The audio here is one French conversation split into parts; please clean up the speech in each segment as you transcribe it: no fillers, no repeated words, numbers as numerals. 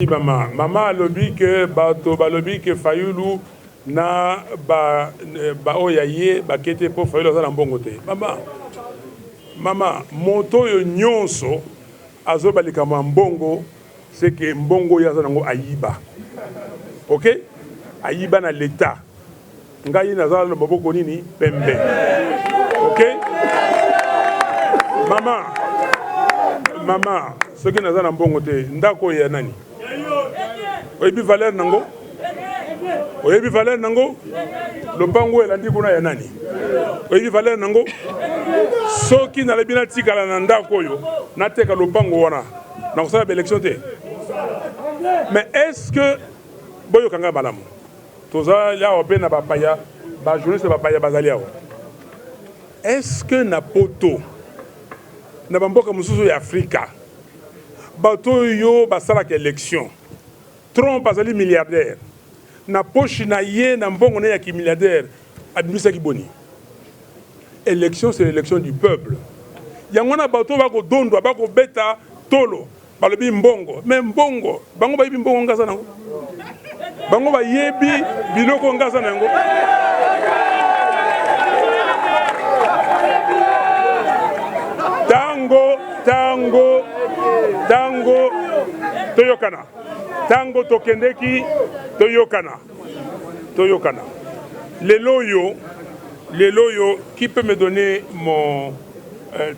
Maman alobi que bato balobi que Fayulu na ba oyaye ba kete po Fayulu za na mbongo te. Mama moto yo nyonso azo balika mbongo c'est que mbongo ya za nango ayiba. OK? Ayiba na l'état. Ngai na za maboko nini pembe. OK? Mama ce que na za na mbongo te ndako ya nani? Oyebi valeur nango? Oyebi valeur nango? Lopango elandi kuna ya nani? Oyebi valeur nango? Soki na lebina tikala na ndako oyo nateka lopango wana na kosala ba élection te. Mais est-ce que boyo kanga malamu? Toza ya ope na bapaya ba journaliste bapaya bazali awo. Est-ce que na poto na bamboka mususu ya Afrika bato yo basala ka élection Trump azali milliardaire na poche na ye na mbongo na ya ki milliardaire abimisa ki boni. Élection c'est l'élection du peuple. Yango na bato bako dondo bako beta tolo balobi mbongo mais mbongo bango ba yebi mbongo ngasa nango bango ba yebi biloko ngasa nango tango toyokana tango tokendeki toyokana Leloyo, qui peut me donner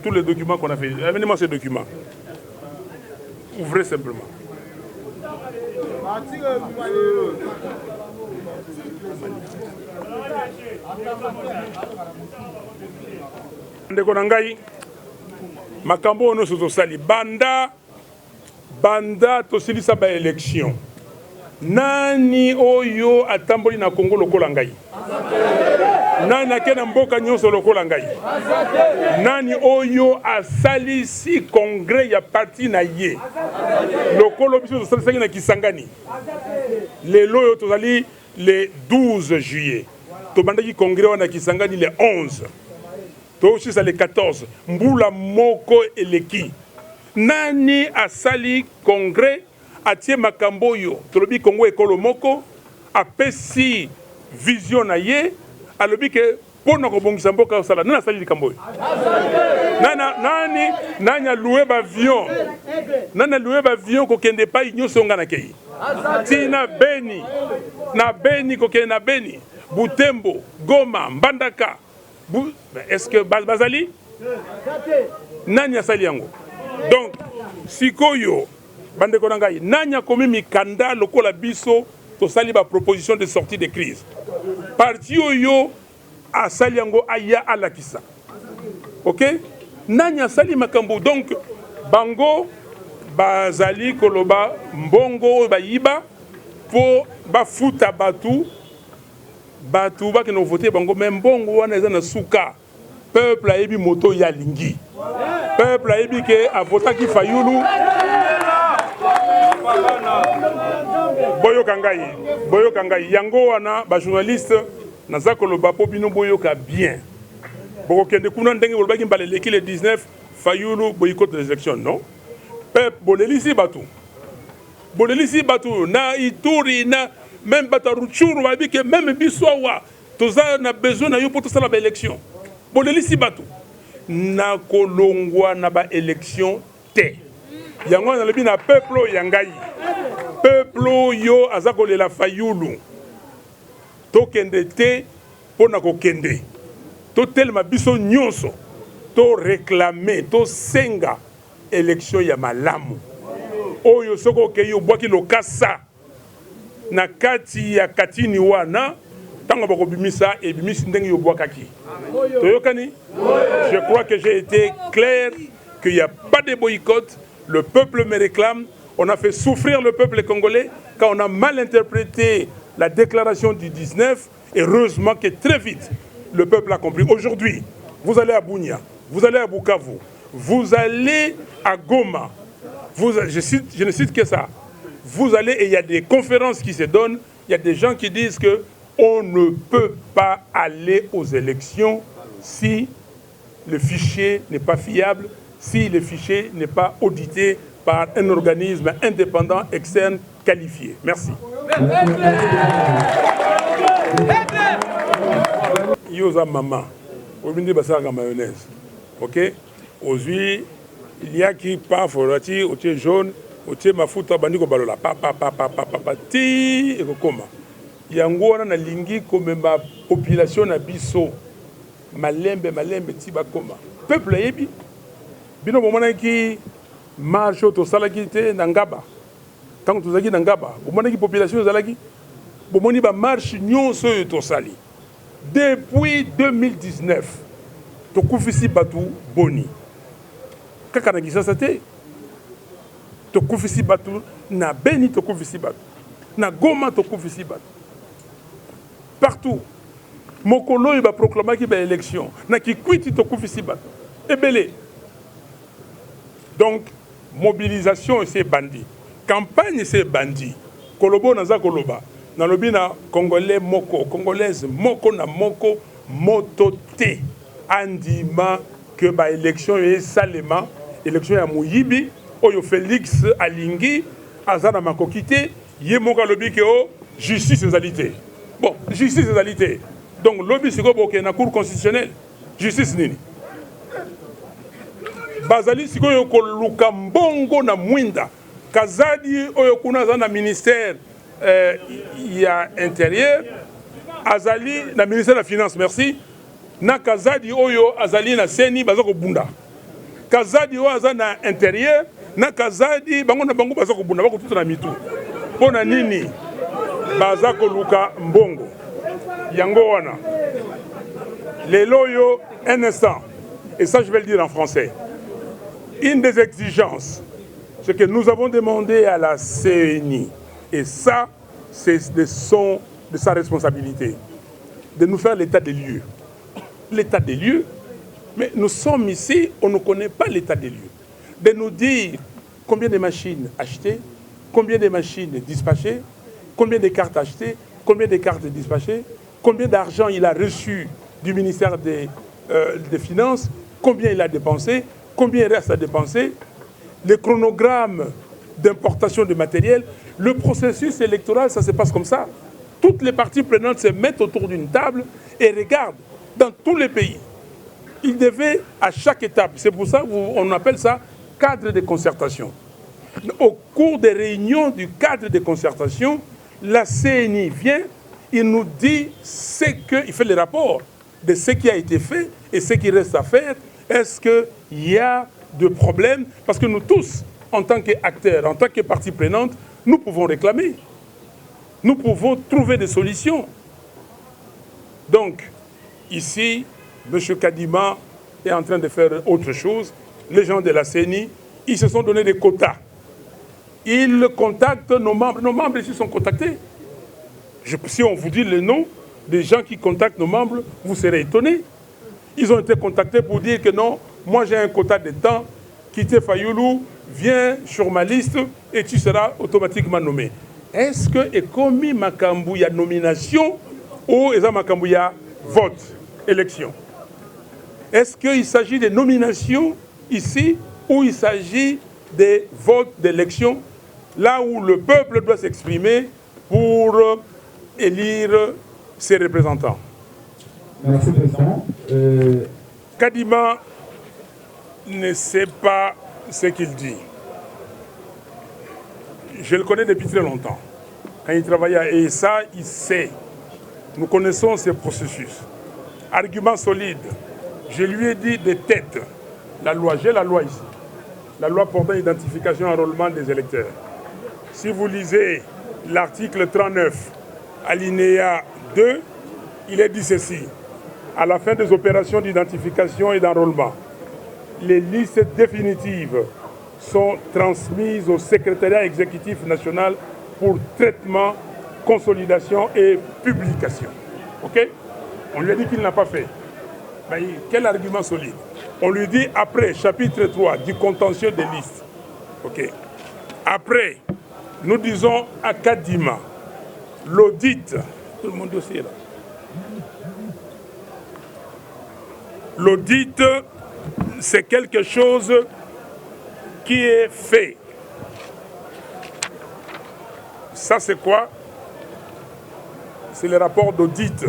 tous les documents qu'on a fait? Amenez-moi ces documents. Ouvrez simplement. Ndeko nangai makambo ono sosali banda tosilisa ba élection. Nani oyo atamboli na Congo lokola ngai? Nani akena mboka nyonso lokola ngai? Nani oyo asalisi congrès ya parti na ye? Lokolo biso tosalisa na Kisangani. Lelo yo tozali le 12 juillet. Tobandaki congrès wana Kisangani le 11. Toshisa le 14. Mbula moko eleki. Nani asali congrès atie makambo yo tolobi Congo ekolo moko apesi vision na ye alobi ke pona ko bongisa mboka sala nana sali likambo nani louer ba avion ko kende pa nyonso ngana kei tina Beni ko kende na Beni Butembo Goma Mbandaka est-ce que bazali nani asali yango? Donc sikoyo bande konangai nanya komi mikanda lokola biso to sali ba proposition de sortie de crise parti oyo asali yango aya alakisa. OK? Nanya sali makambo donc bango bazali koloba mbongo bayiba po bafuta batu ba kino voter bango même mbongo wana eza na suka peuple ayebi moto ya lingi peuple ayebi ke avota ki Fayulu boyoka ngai yango wana ba journaliste naza koloba po bino boyoka bien boko kende kuna ndenge bolobaki mbaleleki le 19 Fayulu boycott les élections non peuple bolelisi batu na Ituri na même bataruchuru babi ke même biswawa toza na besoin na yo pour tosala ba élection bolelisi batu na kolongwa na ba élection te yango na lebi na peuple yangai peuple yo azakole la Fayulu to kende te pona ko kende to telma biso nyonso to réclamer to senga élection ya malamu oyo soko ke yo bwaki lokasa na kati ya katini wana tango bako bimisa e bimisi ndenge yo bwakaki toyokani. Je crois que j'ai été clair qu'il n'y a pas de boycott. Le peuple me réclame. On a fait souffrir le peuple congolais quand on a mal interprété la déclaration du 19. Heureusement que très vite, le peuple a compris. Aujourd'hui, vous allez à Bunia, vous allez à Bukavu, vous allez à Goma. Je ne cite que ça. Vous allez et il y a des conférences qui se donnent. Il y a des gens qui disent que on ne peut pas aller aux élections si le fichier n'est pas fiable, si le fichier n'est pas audité par un organisme indépendant externe qualifié. Merci. Yosa maman, au milieu de la mayonnaise. Ok? Aux huiles, il y a qui pas forati, au thé jaune, au thé mafuta, bandiko balola, papa, ti, et comment. Yango na lingi comme ma population na biso, malembe, tiba koma. Peuple yebi, bino momana ki marche to salaki te nangaba. Tant que tu zaki nangaba, momana ki population zalaki, bomoni ba marche nyonso to sali. Depuis 2019, to kufisi batu boni. Kaka na gisasa te, to kufisi batu na Beni to kufisi batu, na Goma to kufisi batu. Partout, mokolo il va proclamer qu'il y a une élection. Na ki kwiti to kufisi batu. Ebele. Donc, mobilisation c'est bandit. Campagne c'est bandit. Kolobo naza koloba. Na lobi na Congolais moko, Congolaise moko na moko motote. Andima que ba élection est salement élection ya Mouyibi oyo Félix Alingi azana makokité ye moka lobi ke o justice ezalité. Bon, justice ezalité. Donc lobi siko boke na cour constitutionnelle. Justice nini? Bazali siko yo ko luka mbongo na mwinda. Kazadi oyo kuna zana ministère ya intérieur azali na ministère de la finance, merci. Na Kazadi oyo azali na seni bazako bunda. Kazadi oyo azali na intérieur na Kazadi bango na bango bazako bunda bako tutu na mitu. Pona nini bazako luka mbongo. Yango wana. Lelo yo un instant. Et ça je vais le dire en français. Une des exigences, c'est que nous avons demandé à la CENI, et ça c'est de sa responsabilité, de nous faire l'état des lieux. L'état des lieux, mais nous sommes ici, on ne connaît pas l'état des lieux. De nous dire combien de machines achetées, combien de machines dispatchées, combien de cartes achetées, combien de cartes dispatchées, combien d'argent il a reçu du ministère des Finances, combien il a dépensé, combien il reste à dépenser, les chronogrammes d'importation de matériel. Le processus électoral, ça se passe comme ça. Toutes les parties prenantes se mettent autour d'une table et regardent. Dans tous les pays, il devait à chaque étape, c'est pour ça qu'on appelle ça cadre de concertation. Au cours des réunions du cadre de concertation, la CENI vient, il nous dit il fait le rapport de ce qui a été fait et ce qui reste à faire. Est-ce qu'il y a de problèmes? Parce que nous tous, en tant qu'acteurs, en tant que partie prenante, nous pouvons réclamer. Nous pouvons trouver des solutions. Donc, ici, M. Kadima est en train de faire autre chose. Les gens de la CENI, ils se sont donné des quotas. Ils contactent nos membres. Nos membres ici sont contactés. Si on vous dit le nom des gens qui contactent nos membres, vous serez étonnés. Ils ont été contactés pour dire que non, moi j'ai un quota de temps, Kité Fayoulou, viens sur ma liste et tu seras automatiquement nommé. Est-ce que Ekomi Makambu y a nomination ou Eza Makambu y a vote, élection? Est-ce qu'il s'agit de nominations ici ou il s'agit des votes d'élection, là où le peuple doit s'exprimer pour élire ses représentants? Merci, Président. Kadima ne sait pas ce qu'il dit. Je le connais depuis très longtemps. Quand il travaillait à ESA, il sait. Nous connaissons ces processus. Argument solide. Je lui ai dit de tête, la loi, j'ai la loi ici. La loi portant identification et enrôlement des électeurs. Si vous lisez l'article 39, alinéa 2, il est dit ceci. À la fin des opérations d'identification et d'enrôlement, les listes définitives sont transmises au secrétariat exécutif national pour traitement, consolidation et publication. Ok? On lui a dit qu'il n'a pas fait. Mais quel argument solide? On lui dit après, chapitre 3 du contentieux des listes. Ok? Après, nous disons à Kadima, l'audit, tout le monde dossier là. L'audit, c'est quelque chose qui est fait Ça, c'est quoi? C'est le rapport d'audit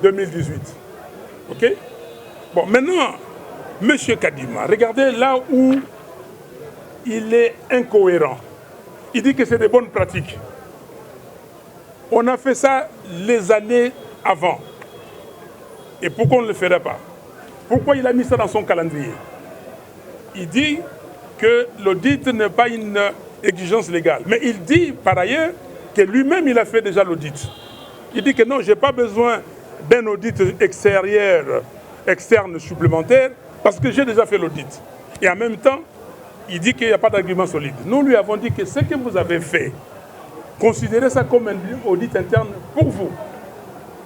2018. OK? Bon, maintenant, M. Kadima, regardez là où il est incohérent. Il dit que c'est des bonnes pratiques. On a fait ça les années avant. Et pourquoi on ne le ferait pas? Pourquoi il a mis ça dans son calendrier? Il dit que l'audit n'est pas une exigence légale. Mais il dit par ailleurs que lui-même, il a fait déjà l'audit. Il dit que non, je n'ai pas besoin d'un audit externe supplémentaire parce que j'ai déjà fait l'audit. Et en même temps, il dit qu'il n'y a pas d'argument solide. Nous lui avons dit que ce que vous avez fait, considérez ça comme un audit interne pour vous.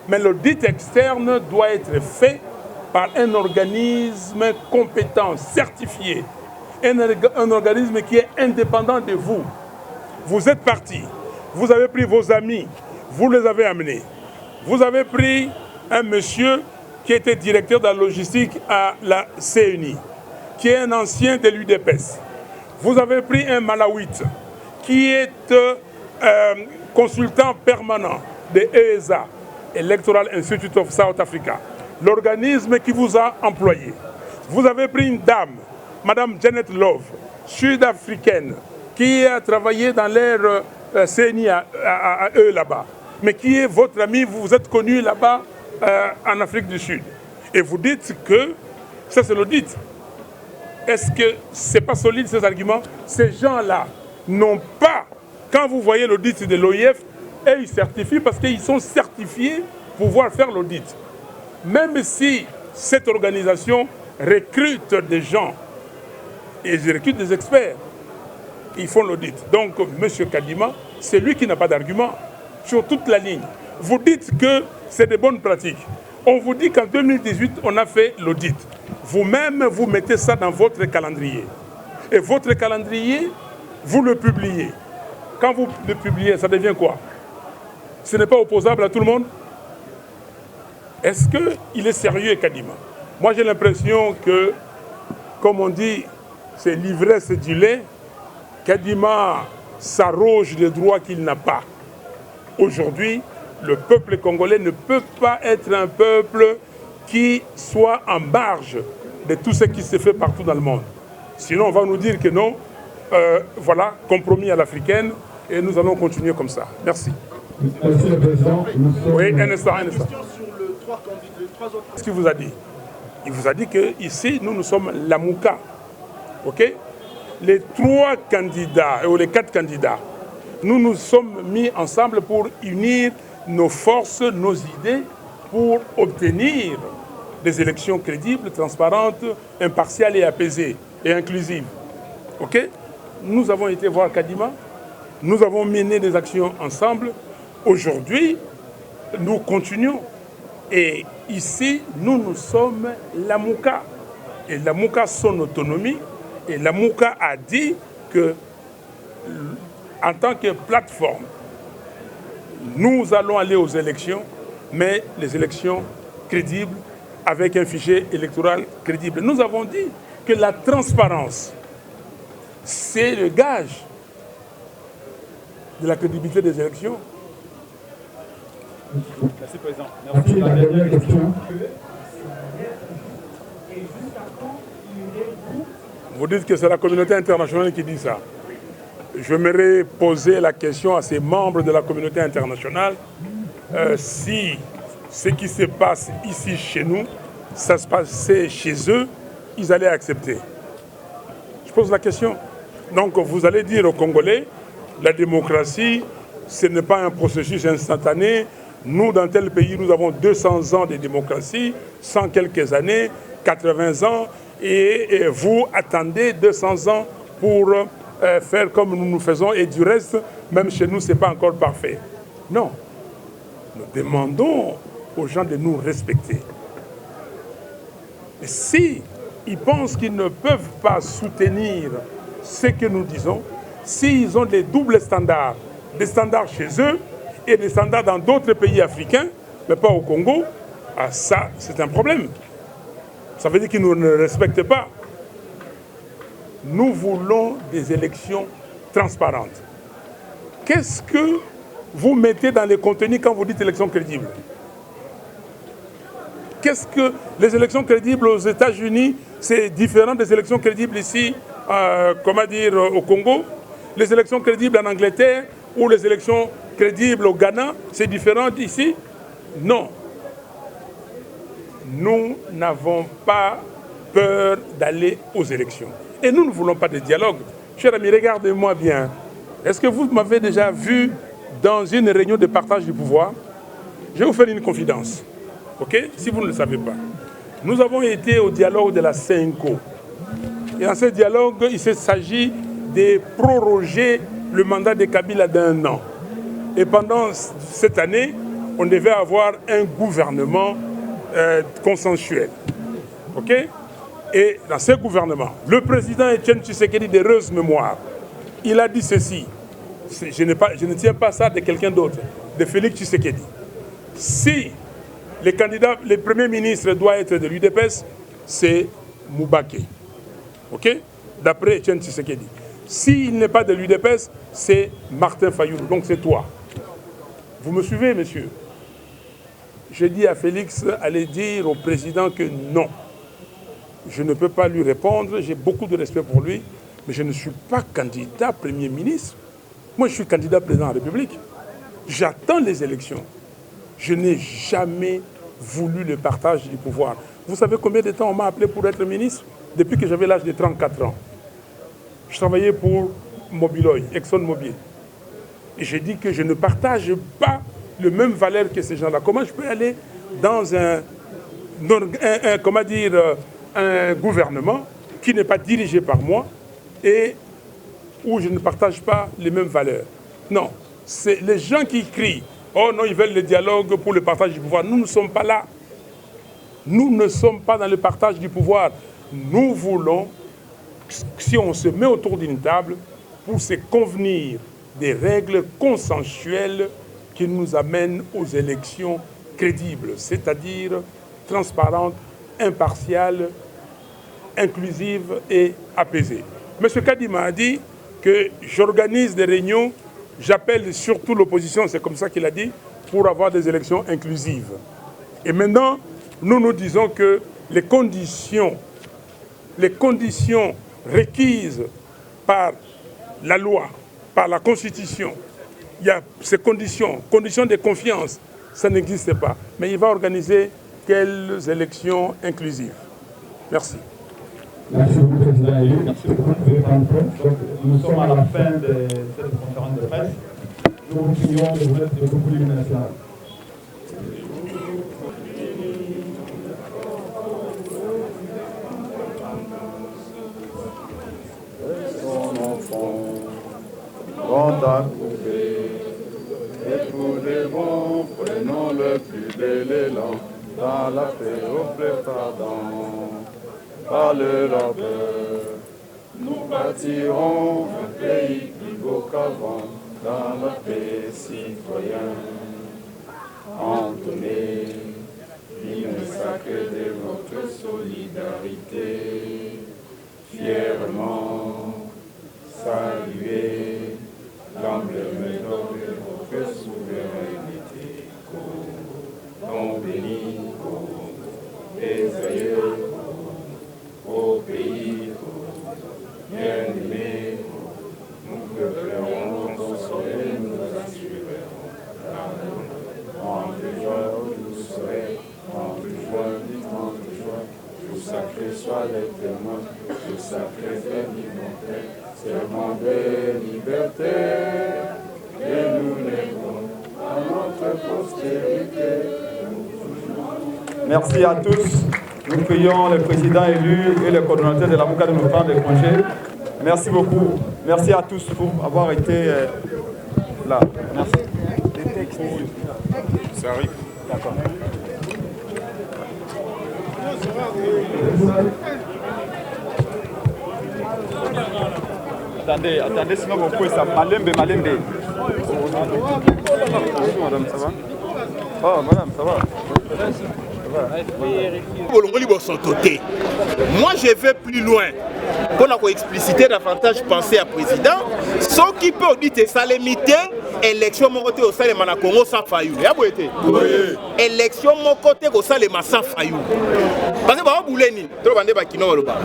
Mais l'audit externe doit être fait par un organisme compétent, certifié. Un organisme qui est indépendant de vous. Vous êtes parti, vous avez pris vos amis, vous les avez amenés. Vous avez pris un monsieur qui était directeur de la logistique à la CNI, qui est un ancien de l'UDPS. Vous avez pris un Malawite qui est consultant permanent de ESA, Electoral Institute of South Africa, l'organisme qui vous a employé. Vous avez pris une dame, Madame Janet Love, sud-africaine, qui a travaillé dans leur CNI à eux là-bas, mais qui est votre ami, vous vous êtes connu là-bas en Afrique du Sud. Et vous dites que ça c'est l'audit. Est-ce que ce n'est pas solide ces arguments? Ces gens-là n'ont pas, quand vous voyez l'audit de l'OIF, et ils certifient parce qu'ils sont certifiés pour pouvoir faire l'audit. Même si cette organisation recrute des gens et ils recrutent des experts, ils font l'audit. Donc, M. Kadima, c'est lui qui n'a pas d'argument sur toute la ligne. Vous dites que c'est des bonnes pratiques. On vous dit qu'en 2018, on a fait l'audit. Vous-même, vous mettez ça dans votre calendrier. Et votre calendrier, vous le publiez. Quand vous le publiez, ça devient quoi? Ce n'est pas opposable à tout le monde? Est-ce qu'il est sérieux, Kadima? Moi, j'ai l'impression que, comme on dit, c'est l'ivresse du lait. Kadima s'arroge des droits qu'il n'a pas. Aujourd'hui, le peuple congolais ne peut pas être un peuple qui soit en marge de tout ce qui se fait partout dans le monde. Sinon, on va nous dire que non, voilà, compromis à l'africaine, et nous allons continuer comme ça. Merci. Merci le Président. Oui, un instant. Qu'est-ce qu'il vous a dit? Il vous a dit qu'ici, nous sommes la Mouka. OK? Les 3 candidats, ou les 4 candidats, nous nous sommes mis ensemble pour unir nos forces, nos idées, pour obtenir des élections crédibles, transparentes, impartiales et apaisées et inclusives. OK? Nous avons été voir Kadima, nous avons mené des actions ensemble. Aujourd'hui, nous continuons. Et ici, nous sommes la Mouka. Et la Mouka, son autonomie, et la Mouka a dit que, en tant que plateforme, nous allons aller aux élections, mais les élections crédibles, avec un fichier électoral crédible. Nous avons dit que la transparence, c'est le gage de la crédibilité des élections. Merci, Président. Merci. La dernière question. Vous dites que c'est la communauté internationale qui dit ça. J'aimerais poser la question à ces membres de la communauté internationale si ce qui se passe ici chez nous, ça se passait chez eux, ils allaient accepter. Je pose la question. Donc vous allez dire aux Congolais, la démocratie, ce n'est pas un processus instantané. Nous, dans tel pays, nous avons 200 ans de démocratie, 100 quelques années, 80 ans, et vous attendez 200 ans pour faire comme nous faisons, et du reste, même chez nous, ce n'est pas encore parfait. Non. Nous demandons aux gens de nous respecter. Et si ils pensent qu'ils ne peuvent pas soutenir ce que nous disons, s'ils ont des doubles standards, des standards chez eux et des standards dans d'autres pays africains, mais pas au Congo, ah, ça, c'est un problème. Ça veut dire qu'ils ne nous respectent pas. Nous voulons des élections transparentes. qu'est-ce que vous mettez dans les contenus quand vous dites élections crédibles? Qu'est-ce que les élections crédibles aux États-Unis, c'est différent des élections crédibles ici, au Congo? Les élections crédibles en Angleterre ou les élections crédibles au Ghana, c'est différent d'ici? Non. Nous n'avons pas peur d'aller aux élections. Et nous ne voulons pas de dialogue. Cher ami, regardez-moi bien. Est-ce que vous m'avez déjà vu dans une réunion de partage du pouvoir? Je vais vous faire une confidence. Ok? Si vous ne le savez pas. Nous avons été au dialogue de la CENCO. Et dans ce dialogue, il s'agit de proroger le mandat de Kabila d'1 an. Et pendant cette année, on devait avoir un gouvernement consensuel. Ok? Et dans ce gouvernement, le président Etienne Tshisekedi, d'heureuse mémoire, il a dit ceci. Je ne tiens pas ça de quelqu'un d'autre, de Félix Tshisekedi. Si le premier ministre doit être de l'UDPS, c'est Moubake. Ok? D'après Etienne Tshisekedi. S'il n'est pas de l'UDPS, c'est Martin Fayoulou. Donc c'est toi. Vous me suivez, monsieur? J'ai dit à Félix, allez dire au président que non. Je ne peux pas lui répondre, j'ai beaucoup de respect pour lui, mais je ne suis pas candidat Premier ministre. Moi, je suis candidat président de la République. J'attends les élections. Je n'ai jamais voulu le partage du pouvoir. Vous savez combien de temps on m'a appelé pour être ministre? Depuis que j'avais l'âge de 34 ans. Je travaillais pour Mobiloy, ExxonMobil. Et j'ai dit que je ne partage pas les mêmes valeurs que ces gens-là. Comment je peux aller dans un gouvernement qui n'est pas dirigé par moi et où je ne partage pas les mêmes valeurs? Non, c'est les gens qui crient « Oh non, ils veulent le dialogue pour le partage du pouvoir ». Nous ne sommes pas là. Nous ne sommes pas dans le partage du pouvoir. Nous voulons, si on se met autour d'une table, pour se convenir des règles consensuelles qui nous amènent aux élections crédibles, c'est-à-dire transparentes, impartiales, inclusives et apaisées. M. Kadima a dit que j'organise des réunions, j'appelle surtout l'opposition, c'est comme ça qu'il a dit, pour avoir des élections inclusives. Et maintenant, nous disons que les conditions requises par la loi, par la Constitution, il y a ces conditions de confiance, ça n'existe pas. Mais il va organiser quelles élections inclusives? Merci. Merci beaucoup, Président élu. Merci beaucoup. Nous sommes à la fin de cette conférence de presse. Nous vous prions de vous mettre le couple national. Grand à couper, et pour les bons, prenons le plus bel élan, dans la paix au préparant, par le labeur, nous bâtirons un pays plus beau qu'avant, dans la paix citoyenne. Entonner l'hymne sacré de notre solidarité, fièrement saluer l'emblème d'or de votre souveraineté, non béni des aïeux, au pays bien-aimé, nous préparons ton soleil, nous assurerons en de joie, vous serez, en de joie, en de joie, tout sacré soit les témoins, tout sacré fait liberté, serment de liberté, et nous lèverons à notre postérité. Merci à tous. Nous prions le président élu et le coordonnateur de l'avocat de nous prendre des congés. Merci beaucoup. Merci à tous pour avoir été là. Merci. Les textes. Ça arrive. D'accord. Attendez, sinon vous pouvez ça. Malembe. Bonjour madame, ça va? Oh madame, ça va? Moi, je vais plus loin. Pour expliciter davantage penser à président, ce qui peut dire que ça limité élection mon côté au Salema na Congo sans faillite. Élection mon côté au Salema sans faillite. Parce que bah bouleni, trop bandé ba kino loba.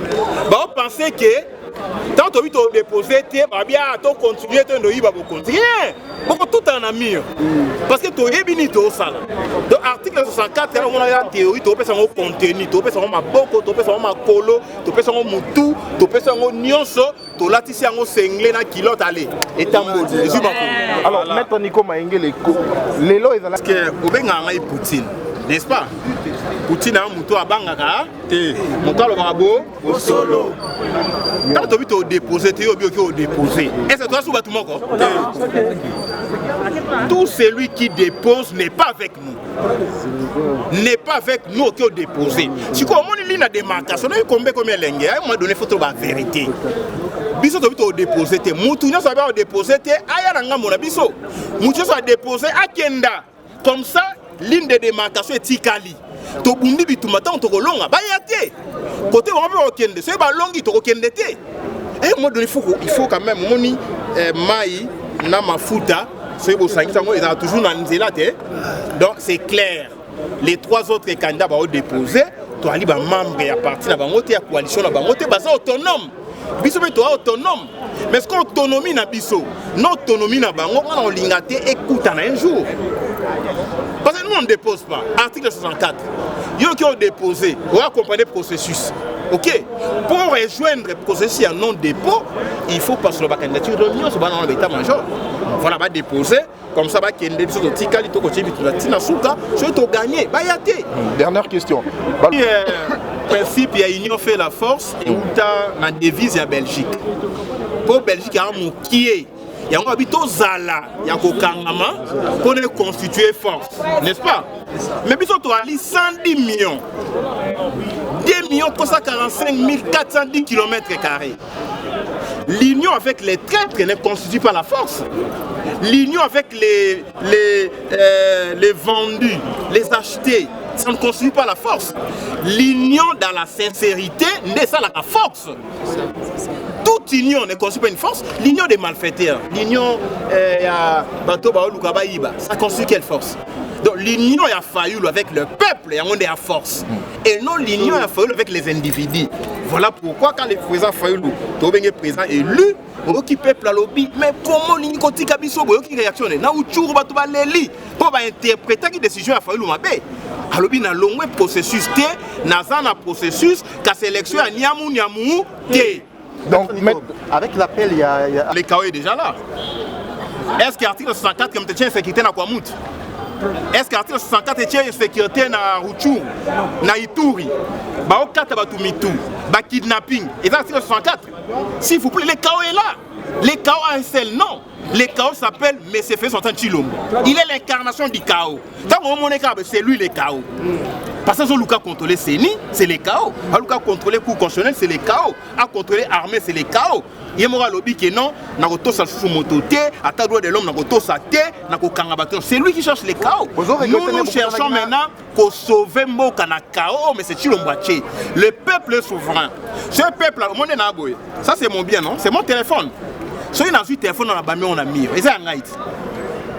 Bah penser que tant que tu déposé, tu vas bien continuer à continuer. Beaucoup tout en ami. Parce que tu es bien au sale. Donc, article 64, on a une théorie, tu peux faire un contenu, tu peux faire un boko, tu peux faire un colo, tu peux faire un moutou, tu peux faire un nyonso, tu l'as tissé un singlé dans kilote aller. Et tambour. Alors, maintenant, Nico Maïngue, les lois, ils ont. Parce que, au Benga, Poutine. N'est-ce pas? Poutine a un mouton à Bangaka, mouton à Lorabo, au solo. Quand tu as déposé, tu as déposé. Et c'est toi sous bâtiment. Tout celui qui dépose n'est pas avec nous. N'est pas avec nous qui ont déposé. Si on a une ligne de démarcation, on a combien de langues, on a donné photo de vérité. Biso to bito déposé, mouton ça va déposer, aya nga mona biso. Mouton ça déposé à Kenda. Comme ça, ligne de démarcation est Tikali. To bundi bitumata to kolonga ba yate. Côté on peut okende, c'est ba longi to okende té. Et moi il faut quand même moni mai na mafuta, c'est beau ça ils ont toujours na nzela té. Donc c'est clair. Les trois autres candidats vont déposer, to ali ba membre ya parti na bango té ya coalition na bango té ba autonome. Biso be to autonome. Mais ce qu'autonomie na biso, non autonomie na bango on lingate écoute en un jour. Parce que nous on ne dépose pas. Article 64. Yo qui ont déposé, on va accompagner le processus. Ok. Pour rejoindre le processus en non-dépôt, il faut passer la candidature de l'Union, c'est dans l'état-major. Voilà, va déposer. Comme ça, va qu'il y ait des choses de Tikali, de Kochebi, de Tina Souka, je vais te gagner. Dernière question. Principe, il y a union fait la force et où tu as la devise à Belgique. Pour Belgique, il y a un mot qui est. Il y a un habito Zala, il y a un Kangama pour constituer force, n'est-ce pas? Mais bisous, tu as 110 millions. 2 345 410 km². L'union avec les traîtres ne constitue pas la force. L'union avec les vendus, les achetés, ça ne constitue pas la force. L'union dans la sincérité n'est ça la force. Toute union ne constitue pas une force. L'union des malfaiteurs, l'union ça constitue quelle force? Donc l'union a failli avec le peuple et on est à force. Et non l'union a failli avec les individus. Voilà pourquoi quand les présidents Fayoulou, le président élu, le peuple a lobby, mais comment l'union continue à réactionner? Na uchuru batu ba leli pour interpréter qui décision a Fayoulou mabé. A lobby na long processus té, na zana processus ka sélection a niamu té. Donc avec l'appel il y a le chaos est déjà là. Est-ce que l'article 64 comme tient sécurité na Kwamout? Est-ce que l'article 64 tient sécurité na Ruchuru, na Ituri? Ba okata batu mitu, ba kidnapping. Et l'article 64, s'il vous plaît, le chaos est là. Le chaos a un seul nom. Le chaos s'appelle Messefe Sontan Chilombo. Il est l'incarnation du chaos. Quand on est c'est lui le chaos. Parce que Luka contrôler Séni, c'est le chaos. Luka contrôler le coup constitutionnel, c'est le chaos. À contrôler l'armée, c'est le chaos. Il y a un lobby qui non, à droit de l'homme, c'est lui qui cherche le chaos. Nous cherchons maintenant pour sauver Mokana chaos, mais c'est Chilombaché. Le peuple est souverain. Ce peuple, ça c'est mon bien, non? C'est mon téléphone. Si on a un téléphone, on a mis, on a mis.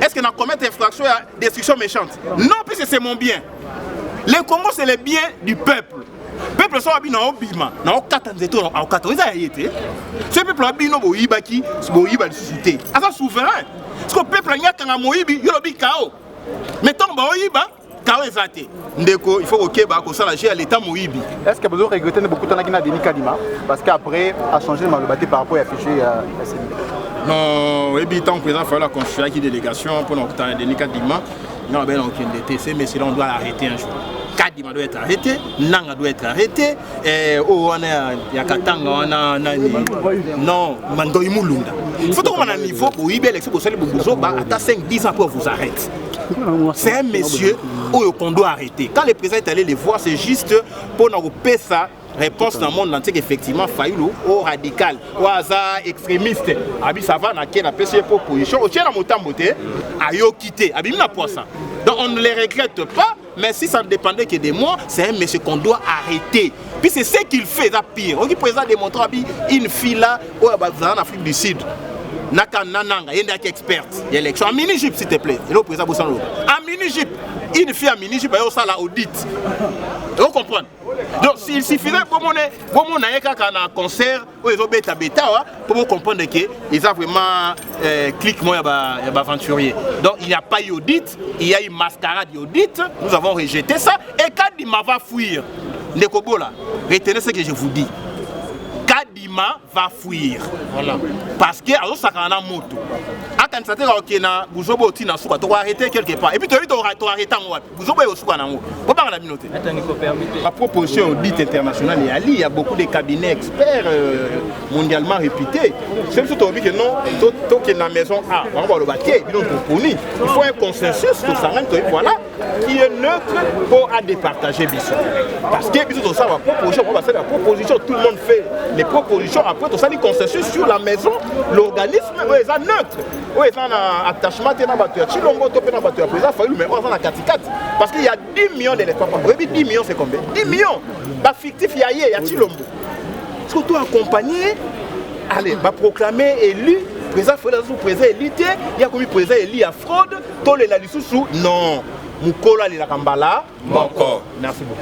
Est-ce qu'on a commis une infraction à destruction méchante? Non, puisque c'est mon bien. Le Congo, c'est le bien du peuple. Le peuple soit habillé dans le bima, dans le 4 ans, en 4 ans, ce peuple habillé dans le bima, c'est un souverain. Parce que le peuple n'a pas de chaos. Mais tant que le chaos est zaté. Il faut que l'État Moïbi. Est-ce que vous avez regretté beaucoup de temps à Denis Kadima? Parce qu'après, a changé le malobati par rapport à afficher la CENI. Non, et bien, tant que le président fait la construire qui délégation pour notre Denis Kadima, non, ben aucun DTC, mais sinon on doit l'arrêter un jour. Kadima doit être arrêté, Nanga doit être arrêté, et oh, on a Yakatanga, on a non, Mangoy Moulunda. Il faut qu'on ait un niveau pour y l'élection pour celle de Boubouzo, à 5-10 ans pour vous arrêter. C'est un monsieur qu'on doit arrêter. Quand le président est allé les voir, c'est juste pour nous payer ça réponse dans le monde entier qu'effectivement Fayulu au radical au hasard extrémiste abi ça va na quelle appelle proposition au tien la motamboté ayo quitté abi na poisson. Donc on ne les regrette pas, mais si ça ne dépendait que de moi, c'est un monsieur qu'on doit arrêter. Puis c'est ce qu'il fait, ça pire. On dit président démontre une fille là en Afrique du Sud. Naka nananga, il y a des experts. Il y a l'élection en mini-jupe s'il te plaît. Et le président Boussano. En mini-jupe, une fille en mini-jupe, elle a ça la audit. Vous comprenez? Donc s'il suffisait pour mon un concert où ils ont bêta pour vous comprendre qu'ils ont vraiment clic moi aventurier. Donc il n'y a pas eu audit, il y a eu mascarade d'audit. Nous avons rejeté ça et Kadima va fuir. Nekobola, retenez ce que je vous dis. Kadima va fuir. Voilà. Parce que alors ça a moto. Quand ça te na Buzobo tina suka to arrêter quelque part. Et puis tu dois arrêter moi. Buzobo yo suka nango. Faut pas la minute. La proposition audit internationale il y a beaucoup de cabinets experts mondialement réputés. C'est surtout dit que non, tout qui est dans la maison A, on va le battre, il faut un consensus tout ça voilà qui est neutre pour à départager Bissot. Parce que Bissot ça va proposition, on va faire la proposition, tout le monde fait les propositions après tout ça dit consensus sur la maison, l'organisme est neutre. Oui, ça un attachement à battu. Si l'on va toper dans battu, après ça fallu mais on a 4 parce qu'il y a 10 millions d'électeurs. Vous avez 10 millions c'est combien? 10 millions. Bah fictif il y a Chilombo. Surtout accompagné, allez, va proclamer élu. Président président élu, il y a comme président élu à fraude, tous les la sous non. Mukola li la Kambala. Merci beaucoup.